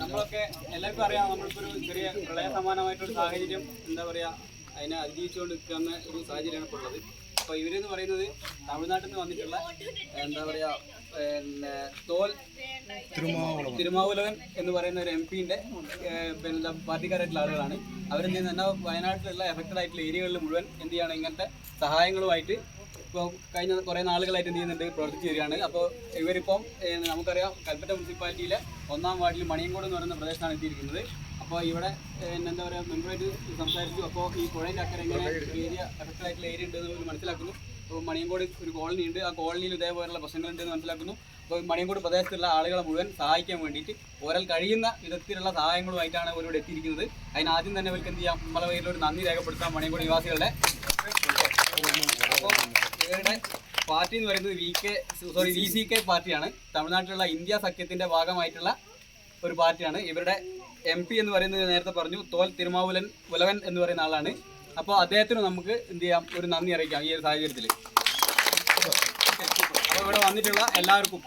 നമ്മളൊക്കെ എല്ലാവർക്കും അറിയാം, നമ്മളിപ്പോൾ ഒരു ചെറിയ പ്രളയ സമാനമായിട്ടൊരു സാഹചര്യം എന്താ പറയുക, അതിനെ അതിജീവിച്ചുകൊണ്ട് നിൽക്കുന്ന ഒരു സാഹചര്യമാണ് ഇപ്പോൾ ഉള്ളത്. അപ്പോൾ ഇവരെന്ന് പറയുന്നത് തമിഴ്നാട്ടിൽ നിന്ന് വന്നിട്ടുള്ള എന്താ പറയുക, പിന്നെ തോൽ തിരുമാവൂലവൻ എന്ന് പറയുന്ന ഒരു MP-ൻ്റെ പിന്നെ പാർട്ടിക്കാരായിട്ടുള്ള ആളുകളാണ്. അവരെന്ത് ചെയ്യുന്നത്, വയനാട്ടിലുള്ള എഫക്റ്റഡ് ആയിട്ടുള്ള ഏരിയകളിൽ മുഴുവൻ എന്ത് ചെയ്യുകയാണ്, ഇങ്ങനത്തെ സഹായങ്ങളുമായിട്ട് ഇപ്പോൾ കഴിഞ്ഞ കുറേ നാളുകളായിട്ട് എന്ത് ചെയ്യുന്നുണ്ട്, പ്രവർത്തിച്ച് വരികയാണ്. അപ്പോൾ ഇവരിപ്പം നമുക്കറിയാം, കൽപ്പറ്റ മുനിസിപ്പാലിറ്റിയിലെ 1-ാം വാർഡിൽ മണിയങ്കോട് എന്ന് പറയുന്ന പ്രദേശത്താണ് എത്തിയിരിക്കുന്നത്. അപ്പോൾ ഇവിടെ എന്താ പറയുക, മെമ്പറായിട്ട് സംസാരിച്ചു. അപ്പോൾ ഈ പുഴേൻ്റെ അക്കരെ എങ്ങനെ ഏരിയ എഫക്റ്റഡ് ആയിട്ടുള്ള ഏരിയ ഉണ്ടെന്ന് മനസ്സിലാക്കുന്നു. അപ്പോൾ മണിയങ്കോട് ഒരു കോളനി ഉണ്ട്, ആ കോളനിയിൽ ഇതേപോലെയുള്ള പ്രശ്നങ്ങളുണ്ടെന്ന് മനസ്സിലാക്കുന്നു. അപ്പോൾ മണിയങ്കോട് പ്രദേശത്തുള്ള ആളുകളെ മുഴുവൻ സഹായിക്കാൻ വേണ്ടിയിട്ട് ഓരൽ കഴിയുന്ന വിധത്തിലുള്ള സഹായങ്ങളുമായിട്ടാണ് അവരിവിടെ എത്തിയിരിക്കുന്നത്. അതിനാദ്യം തന്നെ അവർക്ക് എന്ത് ചെയ്യാം, നമ്മളെ പേരിലൊരു നന്ദി രേഖപ്പെടുത്താം മണിയങ്കോട് നിവാസികളുടെ. അപ്പോൾ ഇവരുടെ പാർട്ടി എന്ന് പറയുന്നത് VCK പാർട്ടിയാണ്. തമിഴ്നാട്ടിലുള്ള ഇന്ത്യ സഖ്യത്തിൻ്റെ ഭാഗമായിട്ടുള്ള ഒരു പാർട്ടിയാണ്. ഇവരുടെ MP എന്ന് പറയുന്നത് നേരത്തെ പറഞ്ഞു, തോൽ തിരുമാവൂലവൻ എന്ന് പറയുന്ന ആളാണ്. അപ്പോൾ അദ്ദേഹത്തിന് നമുക്ക് എന്ത് ചെയ്യാം, ഒരു നന്ദി അറിയിക്കാം ഈ ഒരു സാഹചര്യത്തിൽ. അപ്പോൾ ഇവിടെ വന്നിട്ടുള്ള എല്ലാവർക്കും